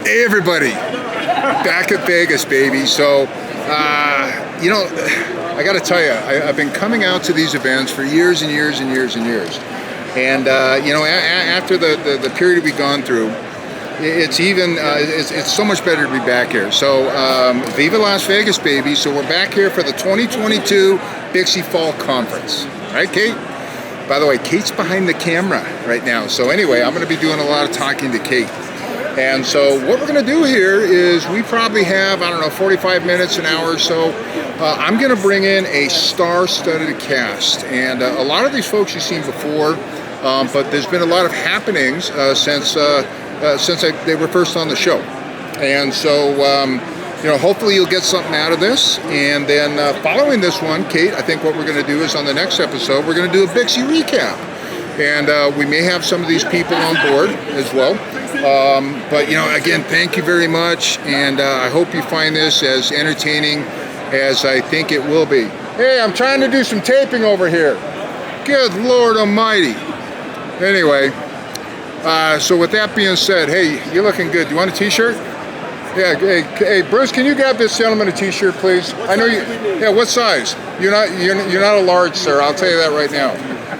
Hey everybody, back at Vegas, baby. So, you know, I got to tell you, I've been coming out to these events for years and years and years and years. And, you know, after the period we've gone through, it's even, it's so much better to be back here. So, Viva Las Vegas, baby. So we're back here for the 2022 BICSI Fall Conference. Right, Kate? By the way, Kate's behind the camera right now. So anyway, I'm going to be doing a lot of talking to Kate. And so what we're going to do here is we probably have, I don't know, 45 minutes, an hour or so. I'm going to bring in a star-studded cast. And a lot of these folks you've seen before, but there's been a lot of happenings since they were first on the show. And so, you know, hopefully you'll get something out of this. And then following this one, Kate, I think what we're going to do is on the next episode, we're going to do a BICSI recap. And we may have some of these people on board as well. But, you know, again, thank you very much. And I hope you find this as entertaining as I think it will be. Hey, I'm trying to do some taping over here. Good Lord Almighty. Anyway, so with that being said, hey, you're looking good. Do you want a t-shirt? Yeah, hey, Bruce, can you grab this gentleman a t-shirt, please? I know you. Yeah, what size? You're not a large, sir. I'll tell you that right now.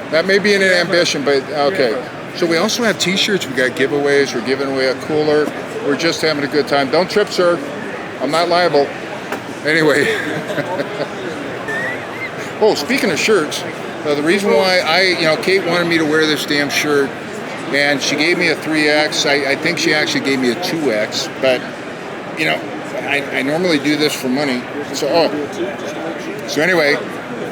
That may be an ambition, but okay. So we also have t-shirts. We got giveaways. We're giving away a cooler. We're just having a good time. Don't trip, sir. I'm not liable. Anyway. Oh, speaking of shirts, the reason why Kate wanted me to wear this damn shirt, and she gave me a 3X. I think she actually gave me a 2X, but you know, I normally do this for money. So anyway,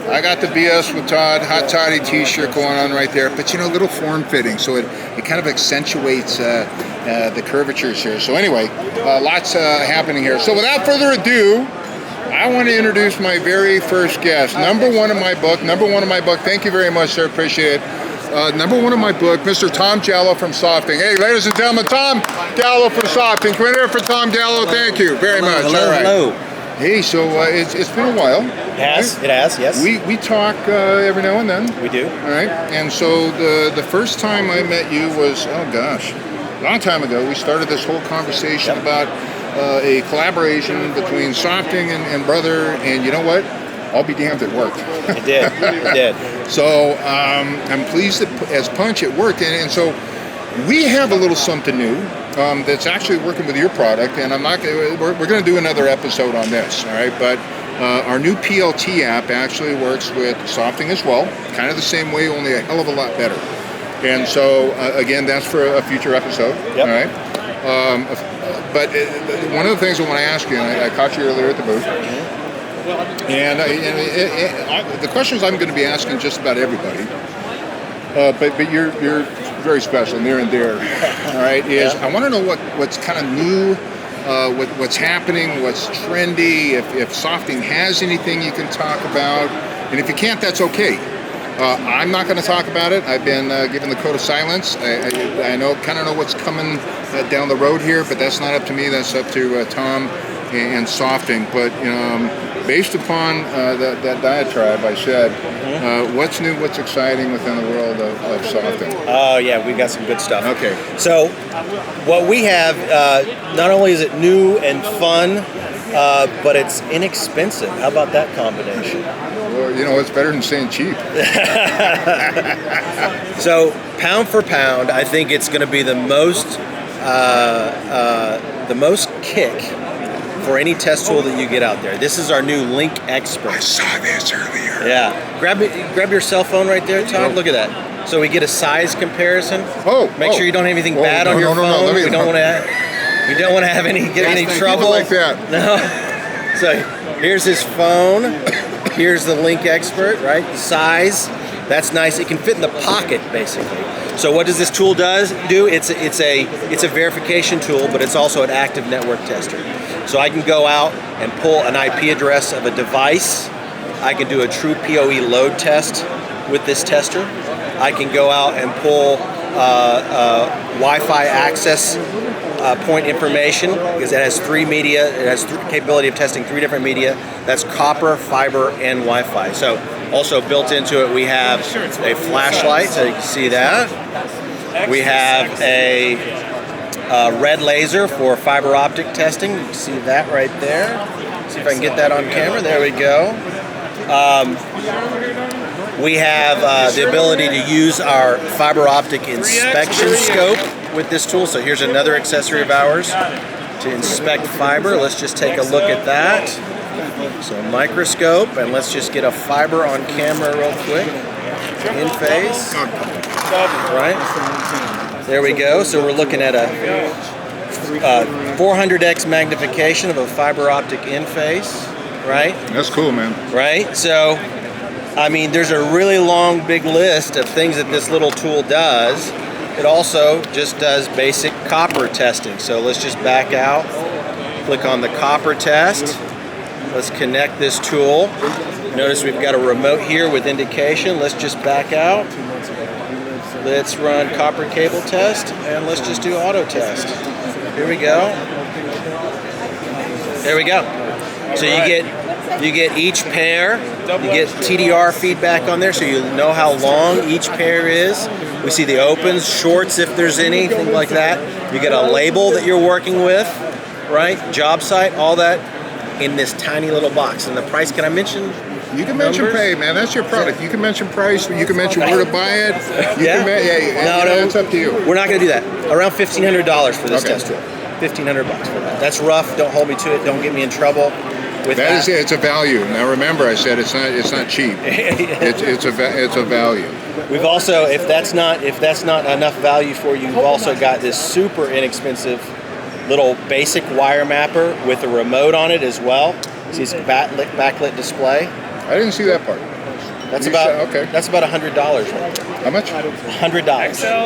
I got the BS with Todd, Hot Toddy t-shirt going on right there, but you know, a little form-fitting, so it kind of accentuates the curvatures here. So anyway, lots happening here. So without further ado, I want to introduce my very first guest. Number one in my book. Thank you very much, sir. Appreciate it. Number one in my book, Mr. Tom Jallo from Softing. Hey, ladies and gentlemen, Tom Jallo from Softing. Come in here for Tom Jallo. Thank you very much. Hello, all right. hello. Hey, so it's been a while. It has, yes. We talk every now and then. We do. All right. And so the first time I met you was, oh gosh, a long time ago. We started this whole conversation about a collaboration between Softing and Brother, and you know what? I'll be damned, it worked. It did. So I'm pleased that as Punch it worked, and so we have a little something new that's actually working with your product, and we're going to do another episode on this, all right? But our new PLT app actually works with Softing as well, kind of the same way, only a hell of a lot better. And so again, that's for a future episode, yep. All right? But one of the things I want to ask you, and I caught you earlier at the booth. And the questions I'm going to be asking just about everybody, but you're very special, near and dear. All right, I want to know what's kind of new, what's happening, what's trendy. If Softing has anything you can talk about, and if you can't, that's okay. I'm not going to talk about it. I've been given the code of silence. I kind of know what's coming down the road here, but that's not up to me. That's up to Tom and Softing. But based upon that diatribe I said, what's new, what's exciting within the world of Softing? Oh, yeah, we've got some good stuff. Okay. So what we have, not only is it new and fun, but it's inexpensive. How about that combination? Well, you know, it's better than saying cheap. So pound for pound, I think it's going to be the most kick for any test tool that you get out there. This is our new Link Expert. I saw this earlier. Yeah. Grab your cell phone right there, Todd. Look at that. So we get a size comparison. Make sure you don't have anything bad on your phone. We don't want to have any trouble. Like that. No. So here's his phone. Here's the Link Expert, right? The size. That's nice. It can fit in the pocket, basically. So what does this tool do? It's a verification tool, but it's also an active network tester. So I can go out and pull an IP address of a device. I can do a true PoE load test with this tester. I can go out and pull Wi-Fi access point information, because it has three media. It has capability of testing 3 different media. That's copper, fiber, and Wi-Fi. So also built into it, we have a flashlight, so you can see that. We have a red laser for fiber optic testing. You can see that right there. See if I can get that on camera. There we go. We have the ability to use our fiber optic inspection scope with this tool. So here's another accessory of ours to inspect fiber. Let's just take a look at that. So microscope, and let's just get a fiber on camera real quick. In phase. Right. There we go. So we're looking at a 400x magnification of a fiber optic in phase. Right. That's cool, man. Right. So, I mean, there's a really long, big list of things that this little tool does. It also just does basic copper testing. So let's just back out, click on the copper test. Let's connect this tool. Notice we've got a remote here with indication. Let's just back out. Let's run copper cable test, and let's just do auto test. Here we go. There we go. So you get each pair. You get TDR feedback on there, so you know how long each pair is. We see the opens, shorts if there's anything like that. You get a label that you're working with, right? Job site, all that in this tiny little box. And the price, can I mention? You can mention pay, man. That's your product. You can mention price. You can mention where to buy it. No, it's up to you. We're not going to do that. Around $1,500 for this test tool. $1,500 for that. That's rough. Don't hold me to it. Don't get me in trouble. That is it. It's a value. Now remember, I said it's not cheap. It's a value. We've also, if that's not enough value for you, we've also got this super inexpensive little basic wire mapper with a remote on it as well. See, it's a backlit display. I didn't see that part. That's about $100 right there. How much? $100.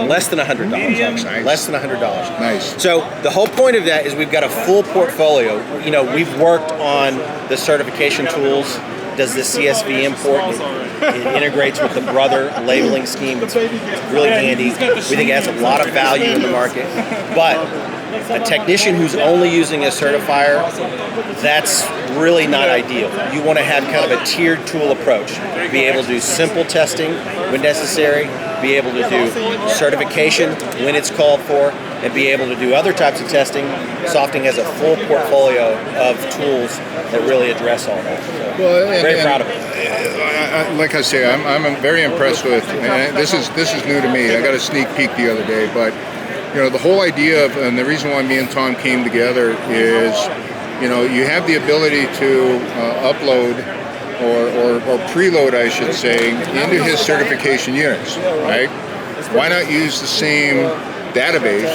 Less than $100. Nice. Less than $100. Nice. So the whole point of that is we've got a full portfolio. You know, we've worked on the certification tools. Does the CSV import? It integrates with the Brother labeling scheme. It's really handy. We think it has a lot of value in the market. But a technician who's only using a certifier, that's really not ideal. You want to have kind of a tiered tool approach. Be able to do simple testing when necessary, be able to do certification when it's called for, and be able to do other types of testing. Softing has a full portfolio of tools that really address all that. So very proud of it. Like I say, I'm very impressed with, and this is new to me. I got a sneak peek the other day, but you know, the whole idea of, and the reason why me and Tom came together is, you know, you have the ability to upload or preload, I should say, into his certification units, right? Why not use the same database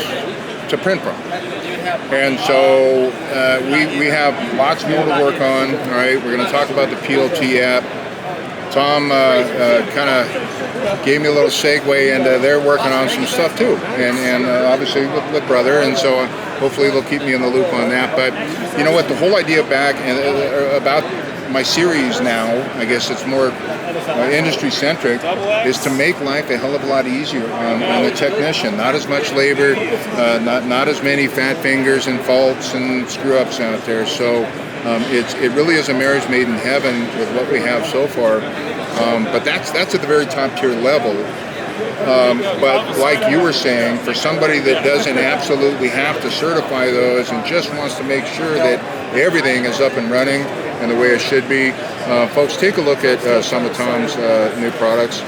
to print from? And so we have lots more to work on, all right? We're going to talk about the PLT app. Tom kind of gave me a little segue, and they're working on some stuff too, and obviously with Brother, and so hopefully they'll keep me in the loop on that. But you know what, the whole idea back and about my series now, I guess it's more industry centric, is to make life a hell of a lot easier on the technician. Not as much labor, not as many fat fingers and faults and screw ups out there. So it really is a marriage made in heaven with what we have so far. But that's at the very top tier level. But like you were saying, for somebody that doesn't absolutely have to certify those and just wants to make sure that everything is up and running and the way it should be, folks, take a look at some of Tom's new products.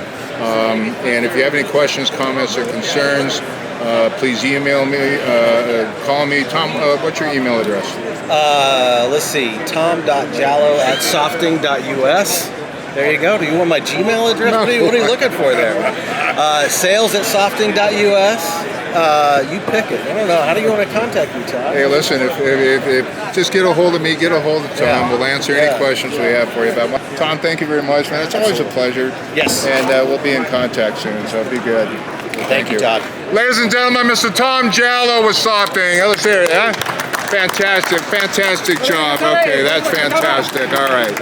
And if you have any questions, comments, or concerns, please email me, call me. Tom, what's your email address? Let's see, tom.jallo@softing.us. There you go. Do you want my Gmail address? No. What are you looking for there? Sales@softing.us. You pick it. I don't know. How do you want to contact me, Todd? Hey, listen, if just get a hold of me, get a hold of Tom. Yeah. We'll answer any questions we have for you. But Tom, thank you very much, man. It's always a pleasure. Yes. And we'll be in contact soon, so be good. Thank you, Todd. Ladies and gentlemen, Mr. Tom Jallo with Softing. Let's hear it, huh? Fantastic job. Okay, that's fantastic. All right.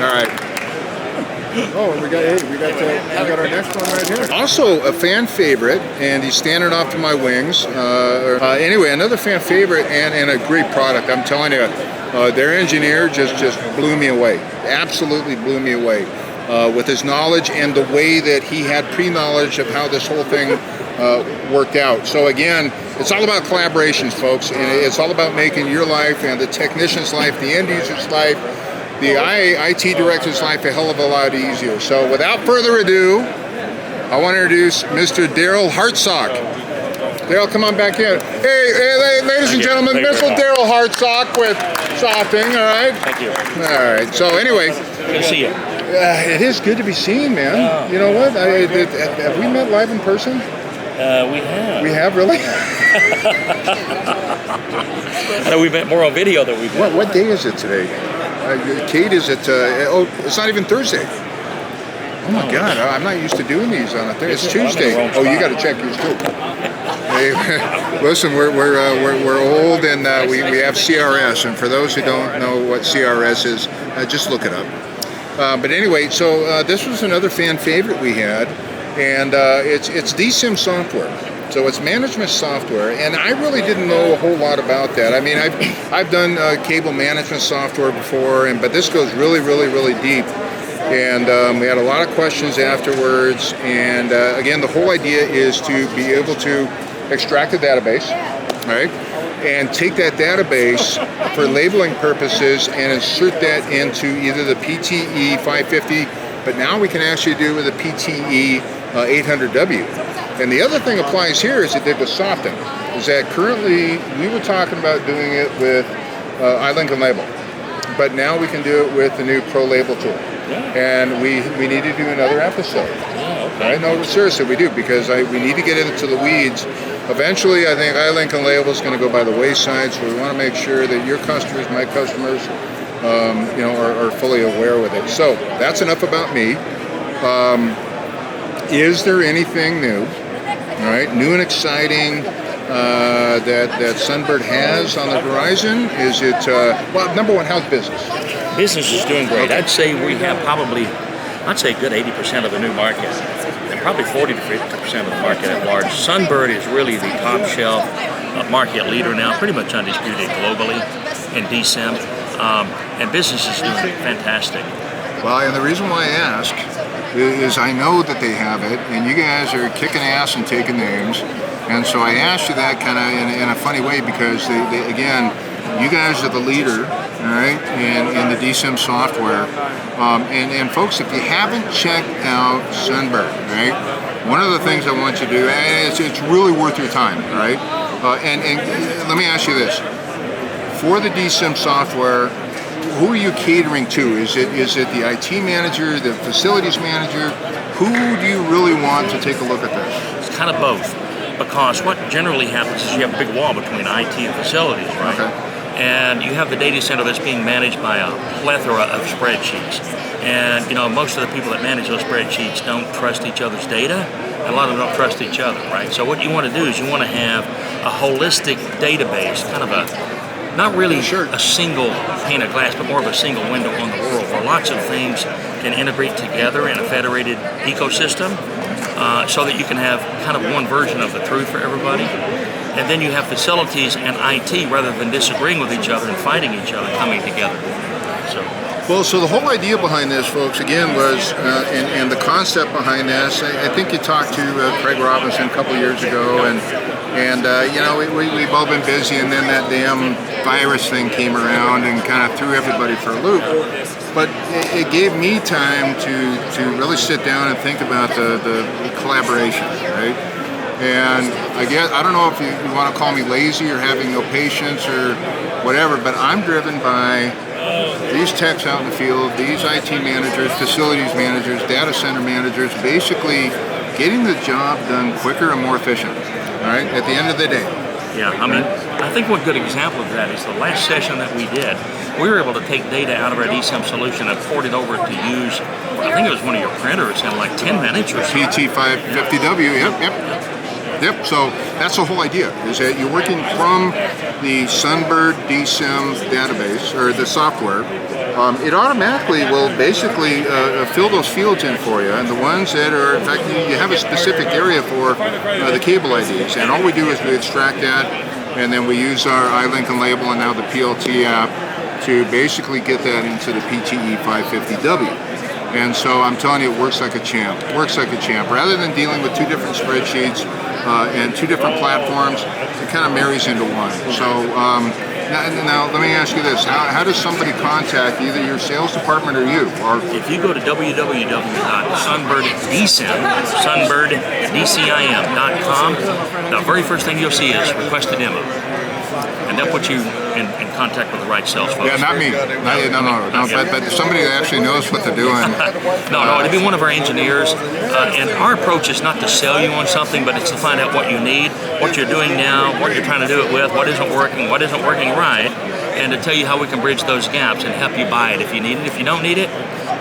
Oh, we got our next one right here. Also a fan favorite, and he's standing off to my wings. Anyway, another fan favorite and a great product. I'm telling you, their engineer just blew me away. Absolutely blew me away with his knowledge and the way that he had pre-knowledge of how this whole thing worked out. So again, it's all about collaborations, folks, and it's all about making your life and the technician's life, the end user's life, the IT director's life a hell of a lot easier. So without further ado, I want to introduce Mr. Daryl Hartsock. Daryl, come on back in. Hey, ladies and gentlemen, Mr. Daryl Hartsock with Softing, all right? Thank you. All right, so anyway. Good to see you. It is good to be seen, man. You know what? Have we met live in person? We have. We have, really? I know we met more on video than we did. What day is it today? Kate, is it, it's not even Thursday. Oh my God, I'm not used to doing these on a Thursday. It's Tuesday. Oh, you got to check yours too. Hey, listen, we're old and we have CRS, and for those who don't know what CRS is, just look it up. But anyway, so this was another fan favorite we had, and it's DSIM software. So it's management software, and I really didn't know a whole lot about that. I mean, I've done cable management software before, but this goes really, really, really deep. And we had a lot of questions afterwards, and again, the whole idea is to be able to extract a database, right, and take that database for labeling purposes and insert that into either the PTE 550, but now we can actually do it with a PTE 800W. And the other thing applies here is it did with Softing, is that currently we were talking about doing it with iLink and Label, but now we can do it with the new Pro Label tool. And we need to do another episode. Right? No, seriously, we do, because we need to get into the weeds. Eventually, I think iLink and Label is going to go by the wayside, so we want to make sure that your customers, my customers, are fully aware with it. So that's enough about me. Is there anything new, all right, new and exciting that Sunbird has on the horizon? Is it, well, number one, how's business? Business is doing great. I'd say we have probably, a good 80% of the new market, and probably 40 to 50% of the market at large. Sunbird is really the top shelf market leader now, pretty much undisputed globally in DSIM, and business is doing fantastic. Well, and the reason why I ask is I know that they have it, and you guys are kicking ass and taking names, and so I asked you that kind of in a funny way, because they again, you guys are the leader, all right, in the DSIM software. And folks, if you haven't checked out Sunbird, right, one of the things I want you to do, and it's really worth your time, right? And let me ask you this: for the DSIM software, who are you catering to? Is it the IT manager, the facilities manager? Who do you really want to take a look at this? It's kind of both, because what generally happens is you have a big wall between IT and facilities, right? Okay. And you have the data center that's being managed by a plethora of spreadsheets. And most of the people that manage those spreadsheets don't trust each other's data. A lot of them don't trust each other, right? So what you want to do is you want to have a holistic database, kind of not really a single pane of glass, but more of a single window on the world, where lots of things can integrate together in a federated ecosystem, so that you can have kind of one version of the truth for everybody. And then you have facilities and IT, rather than disagreeing with each other and fighting each other, coming together. So the whole idea behind this, folks, again, was, and the concept behind this, I think you talked to Craig Robinson a couple years ago, and we've all been busy, and then that damn virus thing came around and kind of threw everybody for a loop. But it gave me time to really sit down and think about the collaboration, right? And I don't know if you want to call me lazy or having no patience or whatever, but I'm driven by these techs out in the field, these IT managers, facilities managers, data center managers, basically getting the job done quicker and more efficient, all right, at the end of the day. Yeah, I think one good example of that is the last session that we did. We were able to take data out of our DSIM solution and port it over to use, I think it was one of your printers in like 10 minutes or so. PT550W, yep. So that's the whole idea, is that you're working from the Sunbird DSIM database, or the software. It automatically will basically fill those fields in for you, and the ones that are, in fact, you have a specific area for the cable IDs, and all we do is we extract that, and then we use our iLink and Label and now the PLT app to basically get that into the PTE 550W. And so I'm telling you, it works like a champ. Rather than dealing with two different spreadsheets, and 2 different platforms. It kind of marries into one. So now let me ask you this: how does somebody contact either your sales department or you? Or if you go to sunbirdDCIM.com, the very first thing you'll see is request a demo. And they'll put you in contact with the right sales folks. Yeah, not me. No, but somebody that actually knows what they're doing. No, it'd be one of our engineers. And our approach is not to sell you on something, but it's to find out what you need, what you're doing now, what you're trying to do it with, what isn't working right, and to tell you how we can bridge those gaps and help you buy it if you need it. If you don't need it,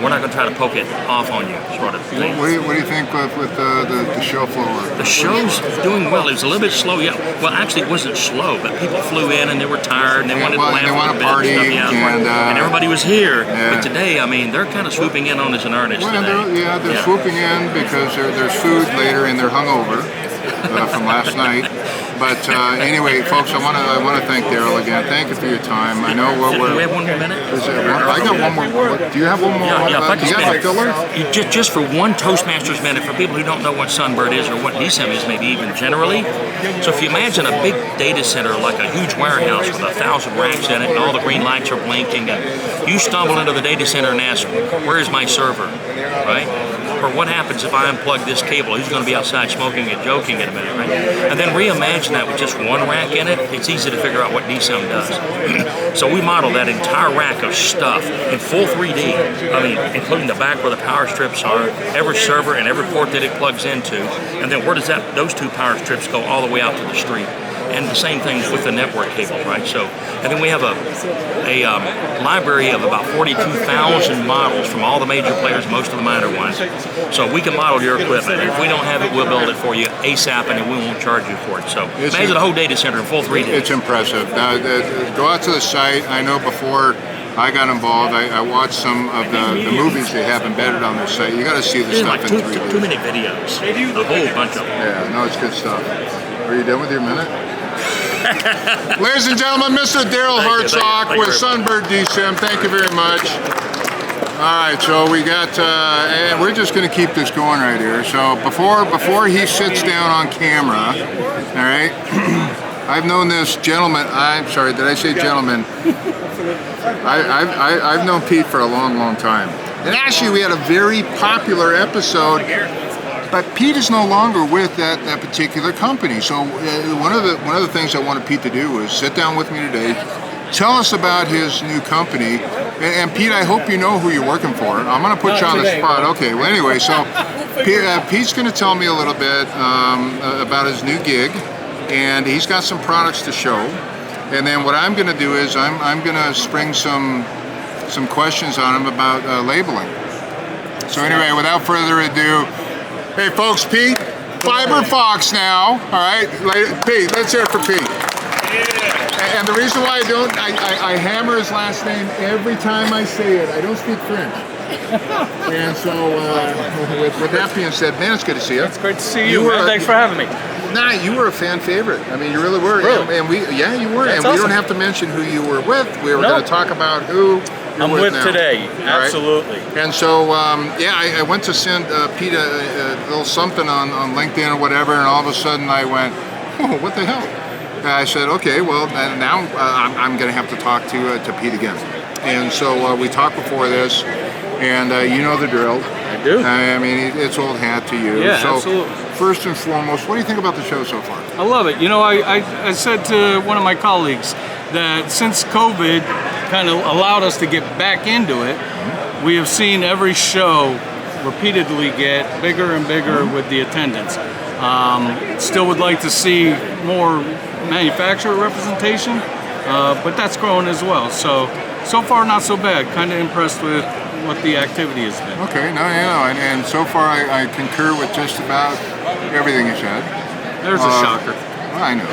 we're not going to try to poke it off on you, sort of thing. What do you think with the show floor? The show's doing well. It was a little bit slow, yeah. Well, actually, it wasn't slow, but people flew in and they were tired and they wanted to laugh they want a to bit party, and everybody was here. Yeah. But today, I mean, they're kind of swooping in on us in earnest today. They're swooping in because there's food later and they're hungover from last night. But anyway, folks, I want to thank Daryl again. Thank you for your time. I know what we're. Do we have one more minute? I got one more. Do you have one more? Yeah, if I can you got a filler? Just for one Toastmasters minute, for people who don't know what Sunbird is or what DCIM is, maybe even generally. So if you imagine a big data center like a huge warehouse with 1,000 racks in it and all the green lights are blinking, and you stumble into the data center and ask, "Where is my server?" Right? Or what happens if I unplug this cable? Who's going to be outside smoking and joking in a minute, right? And then reimagine that with just one rack in it. It's easy to figure out what DCIM does. So we model that entire rack of stuff in full 3D. I mean, including the back where the power strips are, every server and every port that it plugs into, and then where does those 2 power strips go all the way out to the street? And the same thing with the network cable, right? So, and then we have a library of about 42,000 models from all the major players, most of the minor ones. So we can model your equipment. If we don't have it, we'll build it for you ASAP, and we won't charge you for it. So imagine a whole data center in full 3D. It's impressive. Go out to the site. I know before I got involved, I watched some of the movies they have embedded on their site. You got to see the stuff like in 3D. 2-minute videos, a whole bunch of them. Yeah, no, it's good stuff. Are you done with your minute? Ladies and gentlemen, Mr. Daryl Hartsock with Sunbird DCIM. Thank you very much. All right, so we got, and we're just going to keep this going right here. So before he sits down on camera, all right, I've known this gentleman. I'm sorry, did I say gentleman? I've known Pete for a long, long time. And actually, we had a very popular episode. But Pete is no longer with that particular company. So one of the things I wanted Pete to do was sit down with me today, tell us about his new company. And Pete, I hope you know who you're working for. I'm going to put you on the spot. Okay. Well, anyway, so Pete's going to tell me a little bit about his new gig, and he's got some products to show. And then what I'm going to do is I'm going to spring some questions on him about labeling. So anyway, without further ado. Hey folks, Pete, Fiber Fox now, all right? Pete, let's hear it for Pete. Yeah. And the reason why I hammer his last name every time I say it. I don't speak French. And so, with that being said, man, it's good to see you. It's great to see you, man. Thanks for having me. Nah, you were a fan favorite. I mean, you really were. Really? And you were. That's and we don't have to mention who you were with. We were going to talk about who I'm with now. Today. Absolutely. Right? And so, I went to send Pete a little something on LinkedIn or whatever, and all of a sudden I went, oh, what the hell? And I said, okay, well, now I'm going to have to talk to Pete again. And so we talked before this, and you know the drill. I do. I mean, it's old hat to you. Yeah, so absolutely. First and foremost, what do you think about the show so far? I love it. You know, I said to one of my colleagues that since COVID kind of allowed us to get back into it, we have seen every show repeatedly get bigger and bigger with the attendance. Still would like to see more manufacturer representation, but that's growing as well. So far not so bad. Kind of impressed with what the activity has been. Okay, and so far I concur with just about everything you said. There's a shocker. I know.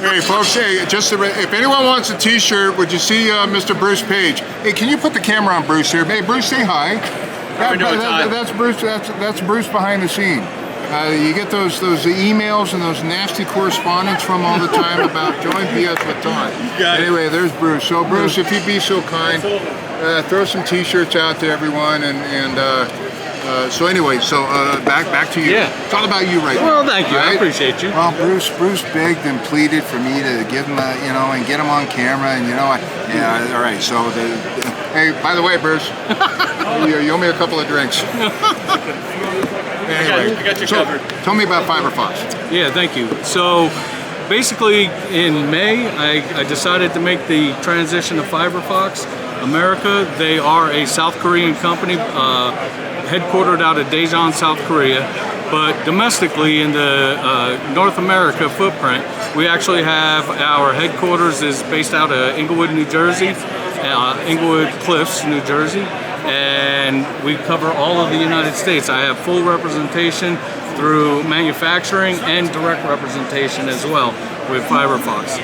Hey, folks, if anyone wants a t-shirt, would you see Mr. Bruce Page? Hey, can you put the camera on Bruce here? Hey, Bruce, say hi. That's Bruce. That's Bruce behind the scene. You get those emails and those nasty correspondence from all the time about join BS with Todd. Anyway, there's Bruce. So, Bruce, if you'd be so kind, throw some t-shirts out to everyone, and So anyway, back to you. Yeah. It's all about you right now. Well, thank you. I right? appreciate you. Well, Bruce begged and pleaded for me to give him, and get him on camera, and all right. So, hey, by the way, Bruce, you owe me a couple of drinks. Anyway, I got you covered. Tell me about FiberFox. Yeah, thank you. So basically in May, I decided to make the transition to FiberFox America. They are a South Korean company headquartered out of Daejeon, South Korea. But domestically in the North America footprint, we actually have our headquarters is based out of Englewood, New Jersey, Englewood Cliffs, New Jersey. And we cover all of the United States. I have full representation through manufacturing and direct representation as well with FiberFox.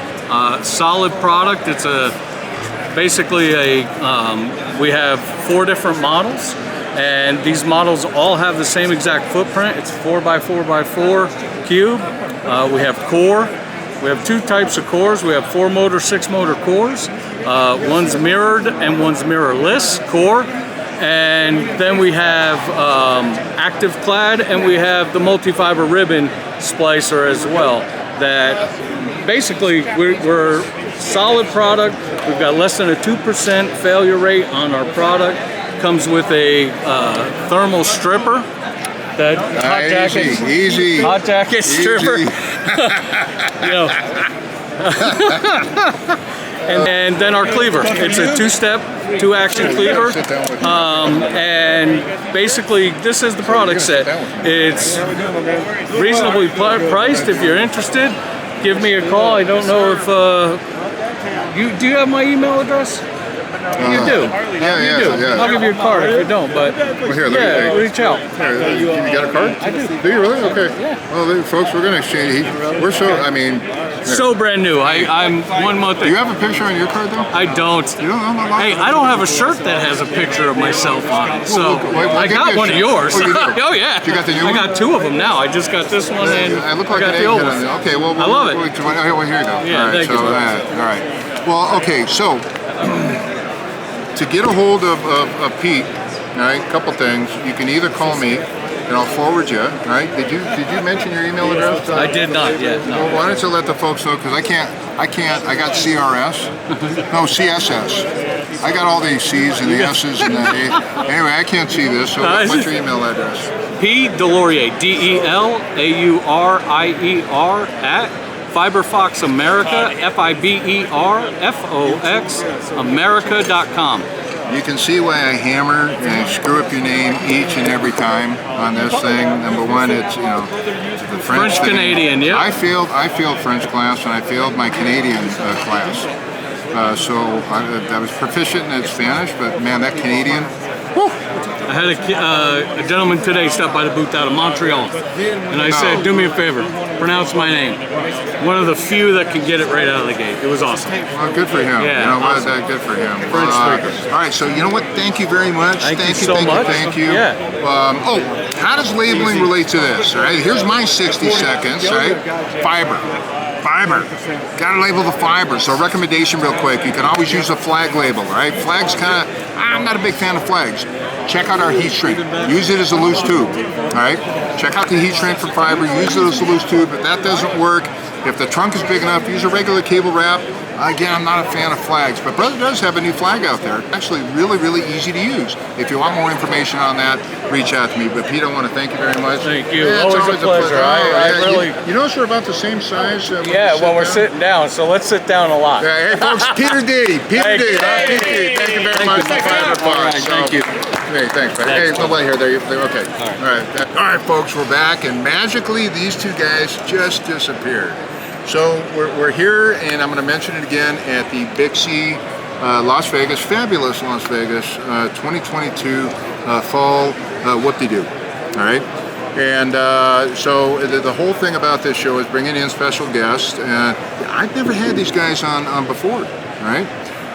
Solid product. It's basically we have 4 different models, and these models all have the same exact footprint. It's 4x4x4 cube. We have core. We have 2 types of cores. We have 4 motor, 6 motor cores. One's mirrored and one's mirrorless core. And then we have active clad, and we have the multi-fiber ribbon splicer as well. That basically we're solid product. We've got less than a 2% failure rate on our product. Comes with a thermal stripper. That hot jacket, easy. Hot jacket stripper. And then our cleaver. It's a 2-step, 2-action cleaver. And basically, this is the product set. It's reasonably priced. If you're interested, give me a call. I don't know if do you have my email address? You do. Yeah. I'll give you a card if you don't, but reach out. You got a card? I do. Do you really? Okay. Yeah. Well, folks, we're going to exchange. So brand new. I'm 1 month. Do you have a picture on your card, though? I don't. You don't have a Hey, I don't have a shirt that has a picture of myself on it, so I got one of yours. Oh, you do? Oh yeah. You got the new one? I got 2 of them now. I just got this one and I look like got an the old egghead on one. it. Okay, well, I love it. Well, here you go. Yeah, all right, thank you. All right. Well, okay, so to get a hold of Pete, all right, a couple things. You can either call me, and I'll forward you. All right. Did you mention your email address? I did not yet. No. Well, why don't you let the folks know, because I can't. I got CRS. No, CSS. I got all the C's and the S's and the A. Anyway, I can't see this. So what's your email address? P. Delorier, DELAURIER @FiberFox America, FiberFox America.com. You can see why I hammer and screw up your name each and every time on this thing. Number one, it's the French Canadian. Yeah. I failed French class, and I failed my Canadian class. So I was proficient in Spanish, but man, that Canadian. Whew. I had a gentleman today stop by the booth out of Montreal, and I said, "Do me a favor, pronounce my name." One of the few that can get it right out of the gate. It was awesome. Well, good for him. Yeah, you know what? awesome. Good for him. French speaker. All right, so you know what? Thank you very much. Thank you so much. Thank you. Yeah. How does labeling relate to this? All right, here's my 60 seconds. Right, fiber. Gotta label the fiber. So recommendation real quick, you can always use a flag label, right? Flags I'm not a big fan of flags. Check out our heat shrink. Use it as a loose tube, all right? Check out the heat shrink for fiber. Use it as a loose tube. If that doesn't work, if the trunk is big enough, use a regular cable wrap. Again, I'm not a fan of flags, but Brother does have a new flag out there. Actually, really, really easy to use. If you want more information on that, reach out to me. But Pete, I want to thank you very much. Thank you. Yeah, Always a pleasure. I really. You notice we're about the same size. When we're sitting down, so let's sit down a lot. Yeah, hey folks, Peter D. Thank you very much. Thank you. Hey, thanks, man. Hey, nobody here. Okay. All right, folks, we're back, and magically these 2 guys just disappeared. So we're here, and I'm going to mention it again at the BICSI Las Vegas, fabulous Las Vegas 2022 fall whoop-de-doo. All right. And so the whole thing about this show is bringing in special guests. I've never had these guys on before, right?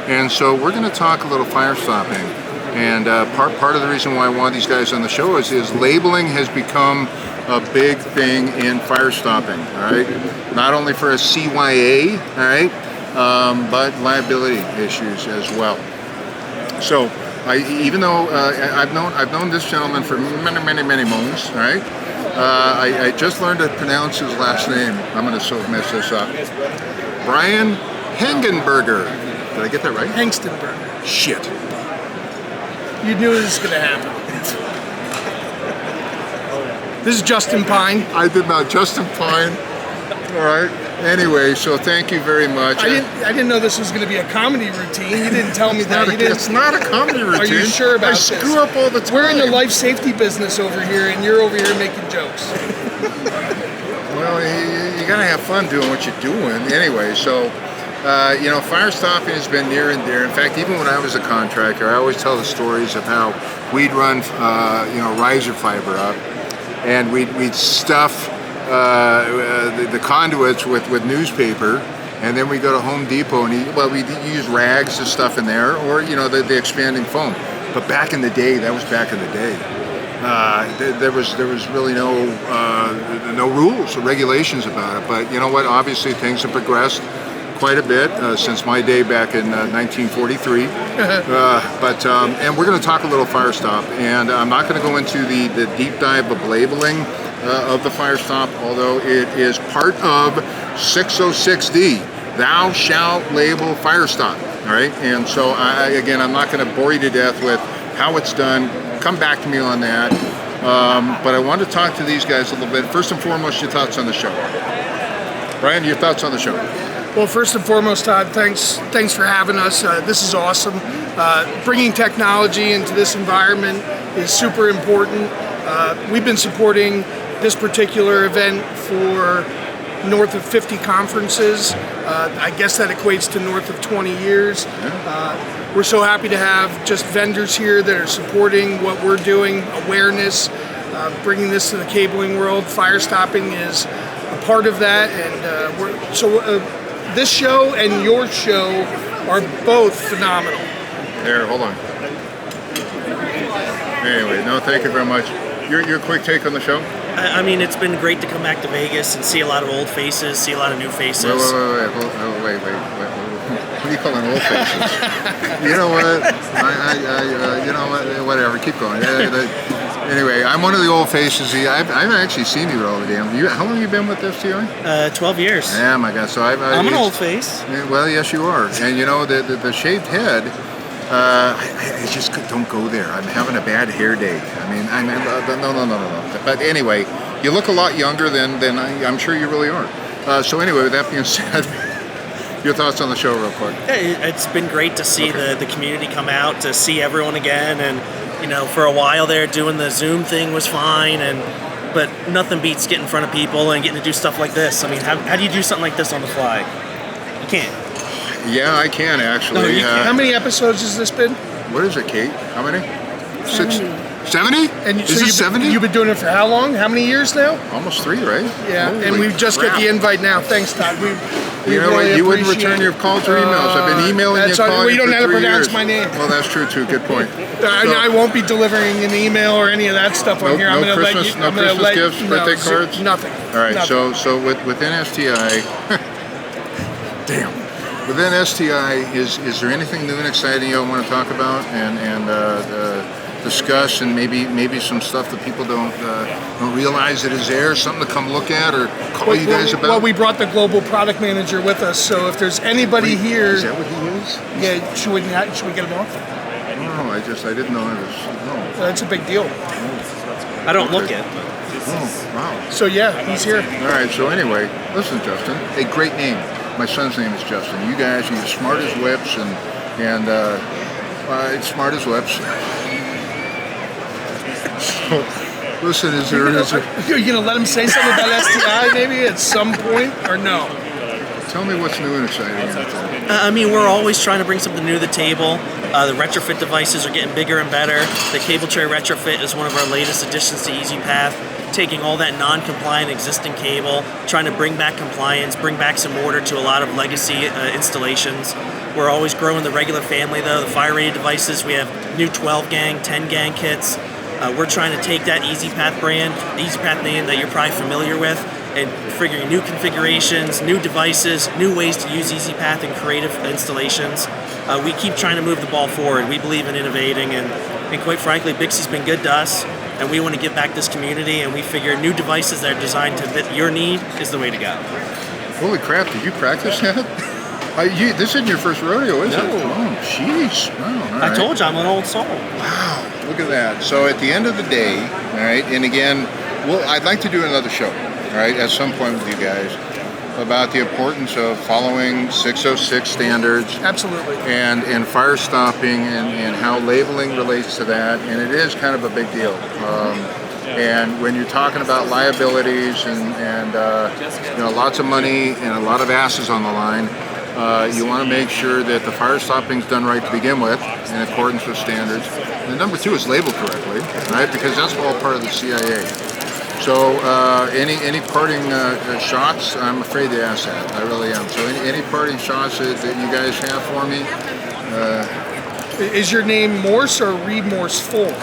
And so we're going to talk a little fire stopping. And part of the reason why I want these guys on the show is labeling has become a big thing in fire stopping, all right? Not only for a CYA, all right, but liability issues as well. So even though I've known this gentleman for many moons, right? I just learned to pronounce his last name. I'm going to so mess this up. Brian Hengenberger. Did I get that right? Hengstenberger. Shit. You knew this was going to happen. This is Justin Pine. I did not. Justin Pine. All right. Anyway, so thank you very much. I didn't know this was going to be a comedy routine. You didn't tell me that. It's not a comedy routine. Are you sure about this? I screw up all the time. We're in the life safety business over here, and you're over here making jokes. Well, you got to have fun doing what you're doing. Anyway, so, fire stopping has been near and dear. In fact, even when I was a contractor, I always tell the stories of how we'd run, riser fiber up, and we'd stuff the conduits with newspaper, and then we go to Home Depot and we'd use rags and stuff in there, or the expanding foam. But back in the day, that was back in the day. There was really no rules or regulations about it. But you know what? Obviously, things have progressed quite a bit since my day back in 1943. And we're going to talk a little fire stop, and I'm not going to go into the deep dive of labeling of the fire stop, although it is part of 606D. Thou shalt label fire stop. All right, and so I'm not going to bore you to death with how it's done. Come back to me on that. But I want to talk to these guys a little bit. First and foremost, your thoughts on the show. Brian, your thoughts on the show. Well, first and foremost, Todd, thanks for having us. This is awesome. Bringing technology into this environment is super important. We've been supporting this particular event for north of 50 conferences. I guess that equates to north of 20 years. We're so happy to have just vendors here that are supporting what we're doing, awareness, bringing this to the cabling world. Fire stopping is a part of that, and this show and your show are both phenomenal. There, hold on. Anyway, no, thank you very much. Your quick take on the show? I mean, it's been great to come back to Vegas and see a lot of old faces, see a lot of new faces. Wait. What do you call them, old faces? You know what? Whatever. Keep going. Anyway, I'm one of the old faces. I've actually seen you all the damn. How long have you been with this, TI? 12 years. Yeah, my God. So I'm an old face. Well, yes, you are. And the shaved head. I just don't go there. I'm having a bad hair day. No. But anyway, you look a lot younger than I'm sure you really are. So anyway, with that being said, your thoughts on the show real quick. It's been great to see the community come out, to see everyone again. And, for a while there, doing the Zoom thing was fine. But nothing beats getting in front of people and getting to do stuff like this. I mean, how do you do something like this on the fly? You can't. Yeah, I can actually. No, you How many episodes has this been? What is it, Kate? How many? 70? And Is it 70? You've been doing it for how long? How many years now? Almost 3, right? Yeah, Holy and we just crap. got the invite now. Thanks, Todd. We You know what? really You wouldn't appreciate return your calls or emails. I've been emailing you, that's all right. calling Well, you don't for have to 3 pronounce years. my name. Well, that's true too. Good point. I won't be delivering an email or any of that stuff on here. I'm No going to let Christmas, you. no I'm gonna Christmas gifts, birthday cards. Nothing. All right. Nothing. So within STI, damn. Within STI, is there anything new and exciting you want to talk about and discuss, and maybe some stuff that people don't realize that is there, something to come look at or call you guys about? Well, we brought the global product manager with us, so if there's anybody here, Is that what he is? yeah, should we get him off? No, I didn't know it was. No. That's a big deal. I don't look it. Oh, wow. So yeah, he's here. All right, so anyway, listen, Justin, a great name. My son's name is Justin. You guys, you're smart as whips, and it's smart as whips. So, listen, is there? You're gonna let him say something about STI maybe at some point, or no? Tell me what's new and exciting out there. I mean, we're always trying to bring something new to the table. The retrofit devices are getting bigger and better. The cable tray retrofit is one of our latest additions to EasyPath, taking all that non-compliant existing cable, trying to bring back compliance, bring back some order to a lot of legacy installations. We're always growing the regular family though, the fire-rated devices. We have new 12 gang, 10 gang kits. We're trying to take that EasyPath brand, the EasyPath name that you're probably familiar with, and figuring new configurations, new devices, new ways to use EasyPath in creative installations. We keep trying to move the ball forward. We believe in innovating, and quite frankly, BICSI's been good to us, and we want to give back this community, and we figure new devices that are designed to fit your need is the way to go. Holy crap, did you practice that? This isn't your first rodeo, is it? No. Oh, jeez. Oh, all I right. told you, I'm an old soul. Wow, look at that. So at the end of the day, all right, and again, I'd like to do another show, all right, at some point with you guys about the importance of following 606 standards. Absolutely. And fire stopping and how labeling relates to that, and it is kind of a big deal. And when you're talking about liabilities and lots of money and a lot of asses on the line, you want to make sure that the fire stopping is done right to begin with, in accordance with standards. And number two is labeled correctly, right? Because that's all part of the CIA. So any parting shots? I'm afraid to ask that. I really am. So any parting shots that you guys have for me? Is your name Morse or Reed Morse full?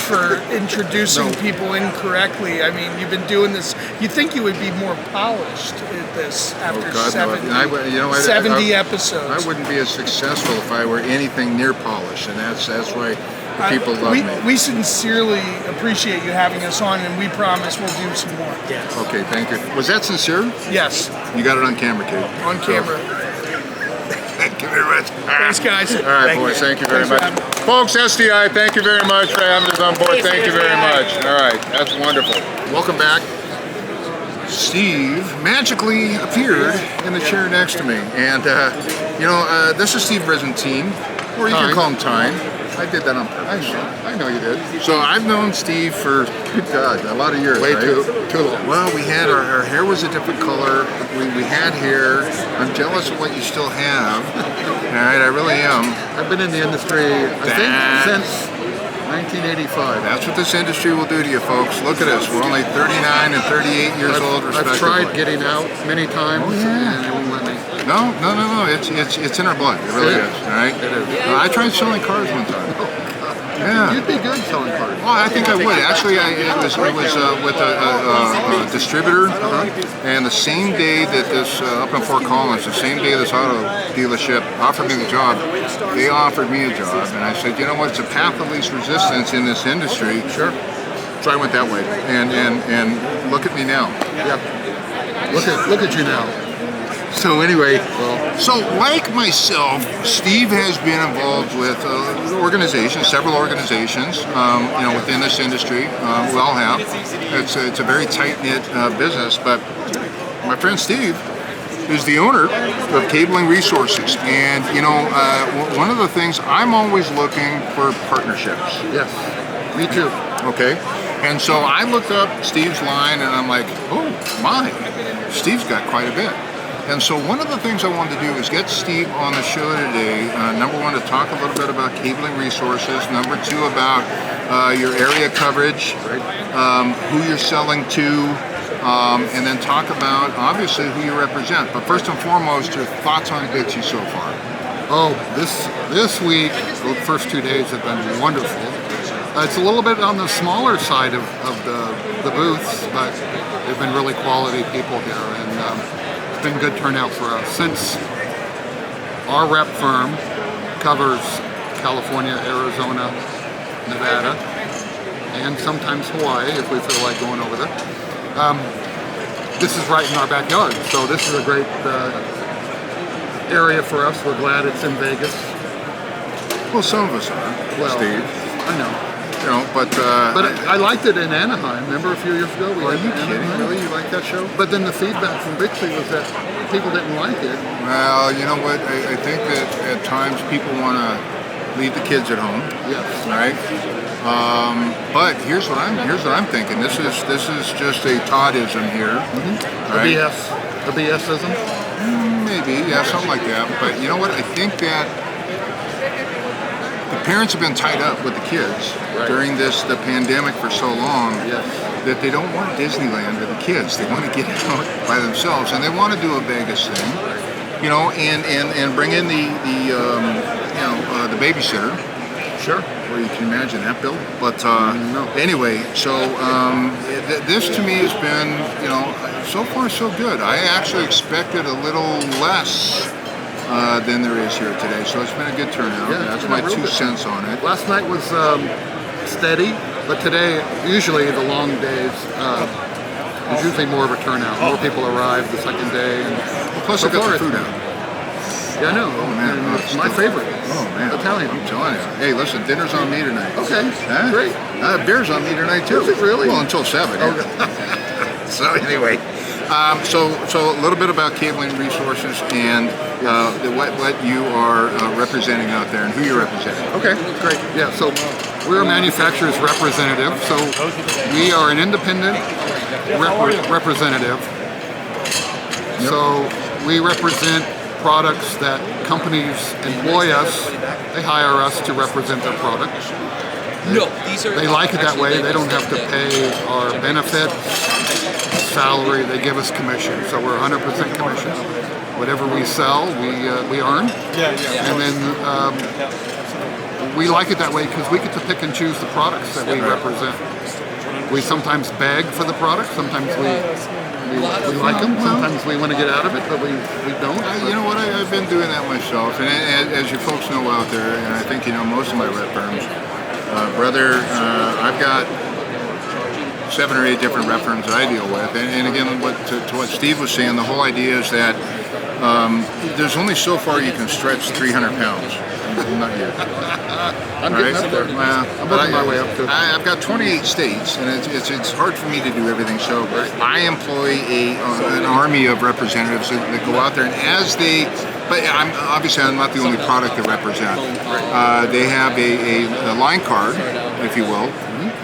For introducing people incorrectly. I mean, you've been doing this. You think you would be more polished at this after 70 episodes. I wouldn't be as successful if I were anything near polished, and that's why people love me. We sincerely appreciate you having us on, and we promise we'll do some more. Yes. Okay, thank you. Was that sincere? Yes. You got it on camera, Kate. On camera. Thank you very much. Thanks, guys. All right, boys. Thank you very Thanks much. for having me. Folks, SDI, thank you very much for having us on board. Thank you very much. All right, that's wonderful. Welcome back. Steve magically appeared in the chair next to me. And, this is Steve Byzantine, or you can call him Time. I did that on purpose. I know you did. So I've known Steve for, good God, a lot of years. Way too long. Well, we had, our hair was a different color. We had hair. I'm jealous of what you still have. All right, I really am. I've been in the industry, I think, since 1985. That's what this industry will do to you, folks. Look at us. We're only 39 and 38 years old, respectively. I've tried getting out many times, and it won't let me. No. It's in our blood. It really is. All right. It is. I tried selling cars one time. Yeah. You'd be good selling cars. Well, I think I would. Actually, it was with a distributor, and the same day that this up in Fort Collins, the same day this auto dealership offered me the job, they offered me a job, and I said, you know what? It's a path of least resistance in this industry. Sure. So I went that way, and look at me now. Yeah. Look at you now. So anyway, so like myself, Steve has been involved with organizations, several organizations, within this industry. We all have. It's a very tight-knit business, but my friend Steve is the owner of Cabling Resources. And, one of the things, I'm always looking for partnerships. Yes, me too. Okay. And so I looked up Steve's line, and I'm like, oh, my, Steve's got quite a bit. And so one of the things I wanted to do is get Steve on the show today. Number one, to talk a little bit about Cabling Resources. Number two, about your area coverage, who you're selling to, and then talk about, obviously, who you represent. But first and foremost, your thoughts on BICSI so far. Oh, this week, the first 2 days have been wonderful. It's a little bit on the smaller side of the booths, but they've been really quality people here, and been good turnout for us. Since our rep firm covers California, Arizona, Nevada, and sometimes Hawaii if we feel like going over there. This is right in our backyard, so this is a great area for us. We're glad it's in Vegas. Well, some of us are, Well, Steve. I know. But I liked it in Anaheim. Remember a few years ago? Are you kidding? Really? You like that show? But then the feedback from BICSI was that people didn't like it. Well, you know what? I think that at times people want to leave the kids at home. Yes. Right. But here's what I'm thinking. This is just a Toddism here. Mm-hmm. Right? A BSism. Maybe, yeah, something like that. But you know what? I think that the parents have been tied up with the kids during the pandemic for so long that they don't want Disneyland with the kids. They want to get out by themselves, and they want to do a Vegas thing, and bring in the babysitter. Sure. Well, you can imagine that, Bill. But anyway, so this to me has been, so far so good. I actually expected a little less than there is here today. So it's been a good turnout. Yeah, That's it's my been a real 2 good cents on it. Last night was steady, but today, usually the long days, there's usually more of a turnout. More people arrive the second day. And Plus, I got the food out. Yeah, I know. Oh man, And it's my favorite. Oh man, Italian. I'm telling you. Hey, listen, dinner's on me tonight. Okay, Huh? great. Beer's on me tonight too. Is it really? Well, until 7. Okay. Yeah. So anyway, so a little bit about cabling resources and what you are representing out there and who you're representing. Okay, great. Yeah, so we're a manufacturer's representative. So we are an independent representative. Yep. So we represent products that companies employ us. They hire us to represent their products. They like it that way. They don't have to pay our benefits, salary. They give us commission. So we're 100% commission. Whatever we sell, we earn. And then we like it that way because we get to pick and choose the products that we represent. We sometimes beg for the product. Sometimes we like them. Sometimes we want to get out of it, but we don't. You know what? I've been doing that myself, and as you folks know out there, and I think you know most of my rep firms, brother, I've got 7 or 8 different rep firms that I deal with, and again, to what Steve was saying, the whole idea is that there's only so far you can stretch 300 pounds. Not yet. I'm getting up there. I'm working my way up to it. I've got 28 states, and it's hard for me to do everything. So I employ an army of representatives that go out there, and as they, but I'm not the only product they represent. They have a line card, if you will,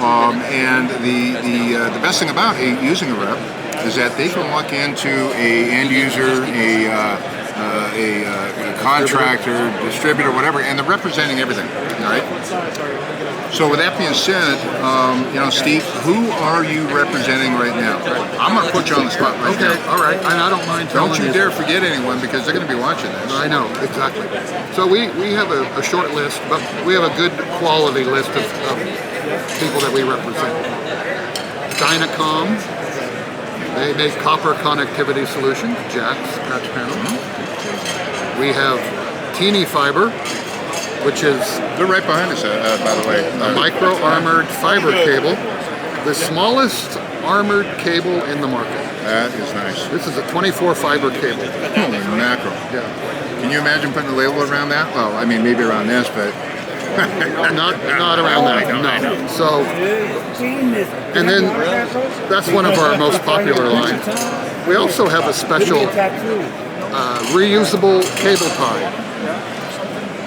and the best thing about using a rep is that they can walk into a end user, a contractor, distributor, whatever, and they're representing everything, right? So with that being said, Steve, who are you representing right now? I'm going to put you on the spot right now. Okay, all right, and I don't mind telling Don't you dare forget anyone because they're going to be watching this. I know, exactly. So we have a short list, but we have a good quality list of people that we represent. Dynacom, they make copper connectivity solutions, jacks, patch panels. We have Teeny Fiber, which is... They're right behind us, by the way. A micro-armored fiber cable, the smallest armored cable in the market. That is nice. This is a 24 fiber cable. Holy mackerel. Yeah. Can you imagine putting a label around that? Well, I mean, maybe around this, but... not around that. I know. So, and then that's one of our most popular lines. We also have a special reusable cable tie.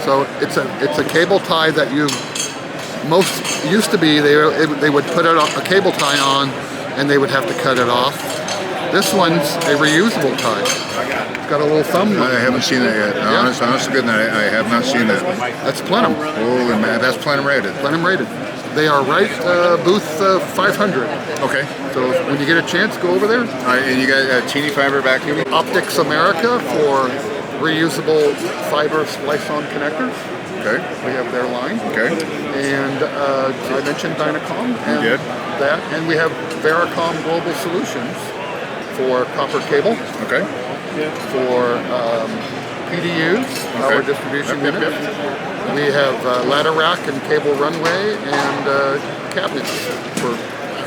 So it's a cable tie that most used to be they would put a cable tie on and they would have to cut it off. This one's a reusable tie. It's got a little thumb. I haven't seen that yet. Yeah. Honest to goodness, I have not seen that. That's Plenum. Holy man, that's Plenum rated. Plenum rated. They are right booth 500. Okay. So when you get a chance, go over there. All right, and you got Teeny Fiber back here? Optics America for reusable fiber splice-on connectors. Okay. We have their line. Okay. And I mentioned Dynacom. And You did? That. And we have Veracom Global Solutions for copper cable. Okay. For PDUs, power distribution Yep. units. We have ladder rack and cable runway and cabinets.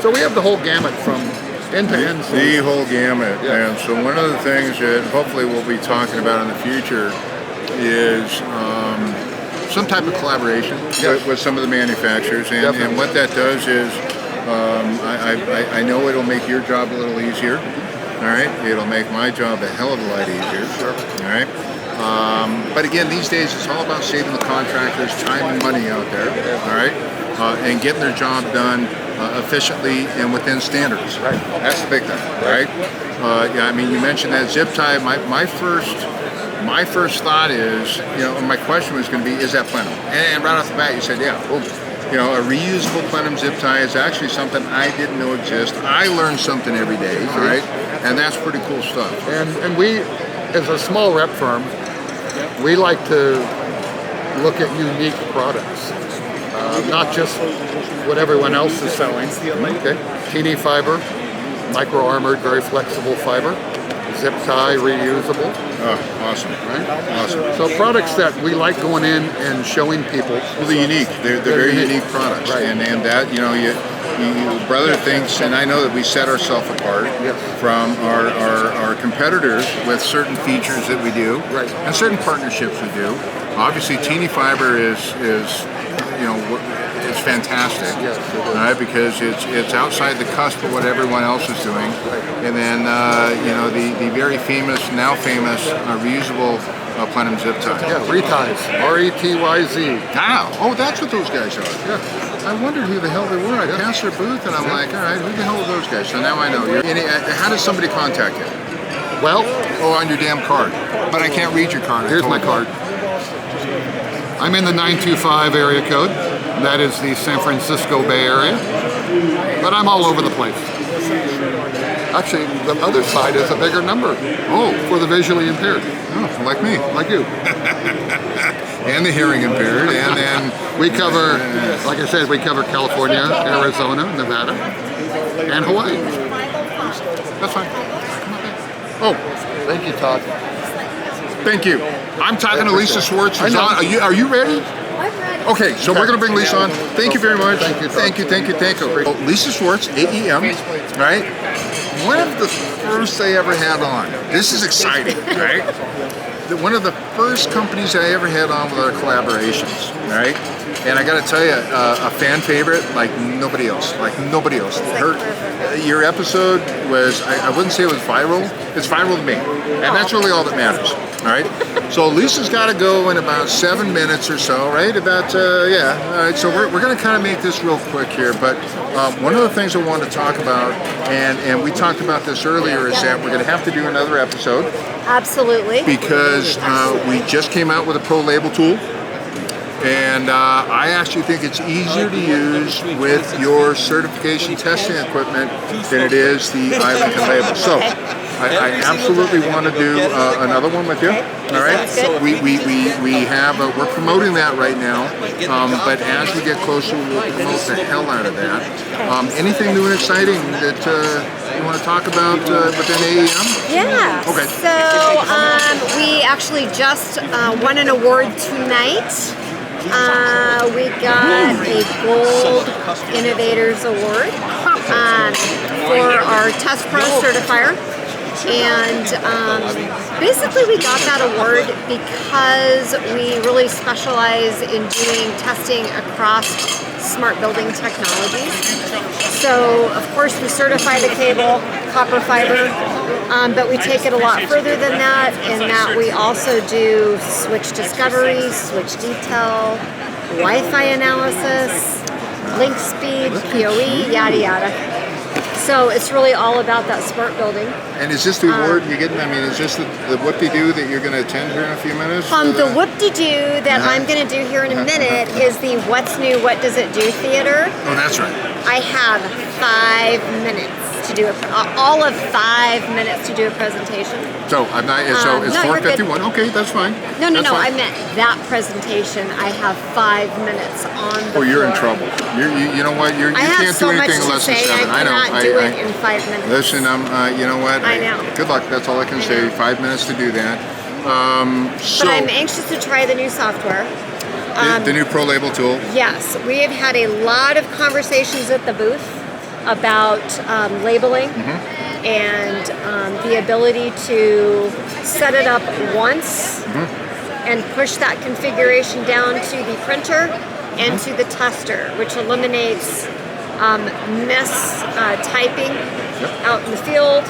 So we have the whole gamut from end to end. The whole gamut. Yeah. And so one of the things that hopefully we'll be talking about in the future is some type of collaboration with some of the manufacturers. And what that does is I know it'll make your job a little easier. All right, it'll make my job a hell of a lot easier. Sure. All right, but again, these days it's all about saving the contractors time and money out there. All right, and getting their job done efficiently and within standards. Right. That's the big thing. Right. Yeah, I mean, you mentioned that zip tie. My first thought is, my question was going to be, is that Plenum? And right off the bat, you said, yeah. Boom. A reusable Plenum zip tie is actually something I didn't know exist. I learn something every day, right? And that's pretty cool stuff. And we, as a small rep firm, we like to look at unique products, not just what everyone else is selling. Okay. Teeny Fiber, micro-armored, very flexible fiber. zip tie, reusable. Oh, awesome. Right? Awesome. So products that we like going in and showing people. Well, they're unique. They're very unique products. Right. And that, you brother thinks, and I know that we set ourselves apart from our competitors with certain features that we do, Right. and certain partnerships we do. Obviously, Teeny Fiber is it's fantastic, Yes, it is. right? Because it's outside the cusp of what everyone else is doing, and then the very famous, now famous, reusable platinum zip tie. Yeah, reties. R-E-T-Y-Z. Oh, that's what those guys are. Yeah. I wondered who the hell they were. I passed their booth and I'm like, all right, who the hell are those guys? So now I know. How does somebody contact you? Well, On your damn card. But I can't read your card. here's my card. I'm in the 925 area code. That is the San Francisco Bay Area. But I'm all over the place. Actually, the other side is a bigger number. Oh, for the visually impaired. Oh, like me. Like you. And the hearing impaired. And then We cover, like I said, we cover California, Arizona, Nevada, and Hawaii. that's fine. Oh, Thank you, Todd. thank you. I'm talking to Lisa Schwartz. I know. Are you ready? Okay, so we're going to bring Lisa on. Thank you very much. Thank you, Todd. Thank you. Oh, Lisa Schwartz, AEM, right? One of the first I ever had on. This is exciting, right? One of the first companies I ever had on with our collaborations, right? And I got to tell you, a fan favorite like nobody else. Your episode was, I wouldn't say it was viral. It's viral to me, and that's really all that matters. All right. So Lisa's got to go in about 7 minutes or so, right? All right. So we're going to kind of make this real quick here, but one of the things I wanted to talk about, and we talked about this earlier, is that we're going to have to do another episode. Absolutely. Because we just came out with a pro label tool, and I actually think it's easier to use with your certification testing equipment than it is the Island label. So I absolutely want to do another one with you. All right. We're promoting that right now, but as we get closer, we'll promote the hell out of that. Anything new and exciting that you want to talk about within AEM? Yeah. Okay. So we actually just won an award tonight. We got a Gold Innovators Award for our Test Pro certifier. And basically we got that award because we really specialize in doing testing across smart building technologies. So of course we certify the cable, copper fiber, but we take it a lot further than that, in that we also do switch discovery, switch detail, Wi-Fi analysis, link speed, PoE, yada yada. So it's really all about that smart building. And is this the award you're getting? I mean, is this the whoop-de-doo that you're going to attend here in a few minutes? The whoop-de-doo that I'm going to do here in a minute is the What's New, What Does It Do theater. Oh, that's right. I have 5 minutes to do all of 5 minutes to do a presentation. So I'm not. So it's no, you're good. 4:51. Okay, that's fine. No, That's I fine. meant that presentation. I have 5 minutes on the Oh, you're in floor. trouble. You know what? You I have can't so do much anything to less than say. 7. I cannot do it in 5 minutes. Listen, you know what? I know. Good luck. That's all I can say. 5 minutes to do that. So But I'm anxious to try the new software. the new Pro Label tool. Yes, we have had a lot of conversations at the booth about labeling and the ability to set it up once and push that configuration down to the printer and to the tester, which eliminates typing out in the field.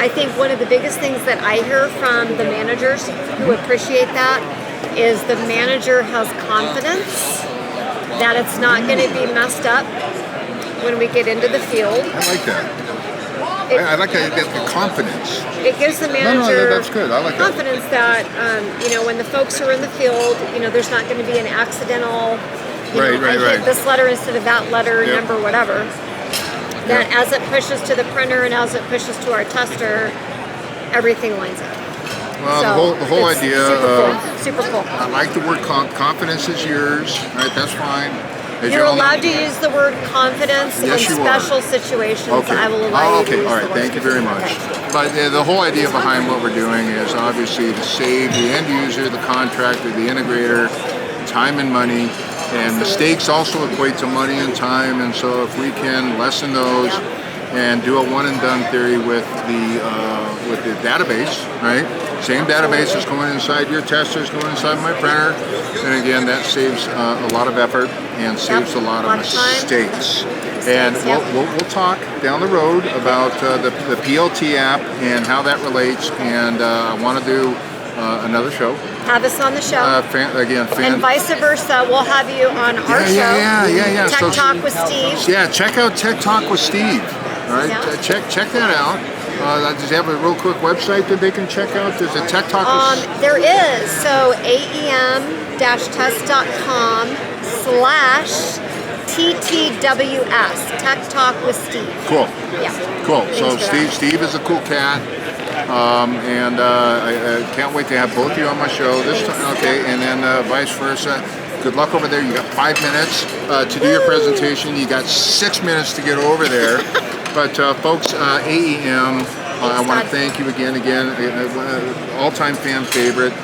I think one of the biggest things that I hear from the managers who appreciate that is the manager has confidence that it's not going to be messed up when we get into the field. I like that. I like that. The confidence. It gives the No, manager that's good. I like that. confidence that when the folks are in the field, there's not going to be an accidental. I hit this letter instead of that letter, number, whatever. That as it pushes to the printer and as it pushes to our tester, everything lines up. Well, So the whole it's idea super of cool. Super cool. I like the word confidence is yours. Right, that's fine. As You're you all know. allowed to use the word confidence Yes, in you are. special situations. Okay. I will allow you to Okay. use All the right. word. Thank you very much. But the whole idea behind what we're doing is obviously to save the end user, the contractor, the integrator, time and money. And mistakes also equate to money and time. And so if we can lessen those and do a one and done theory with the database, right? Same database is going inside your testers, going inside my printer, and again that saves a lot of effort and saves a lot of mistakes. And we'll talk down the road about the PLT app and how that relates. And I want to do another show. Have us on the show. And vice versa, we'll have you on our show. Yeah. Tech Talk with Steve. Yeah, check out Tech Talk with Steve. All right, check that out. Does he have a real quick website that they can check out? There's a Tech Talk with There is. So aem-test.com/TTWS. Tech Talk with Steve. Cool. Yeah. Cool. So Steve is a cool cat. And I can't wait to have both of you on my show this time. Okay, and then vice versa. Good luck over there. You got 5 minutes to do your presentation. You got 6 minutes to get over there. But folks, AEM, I want to thank you again, all-time fan favorite,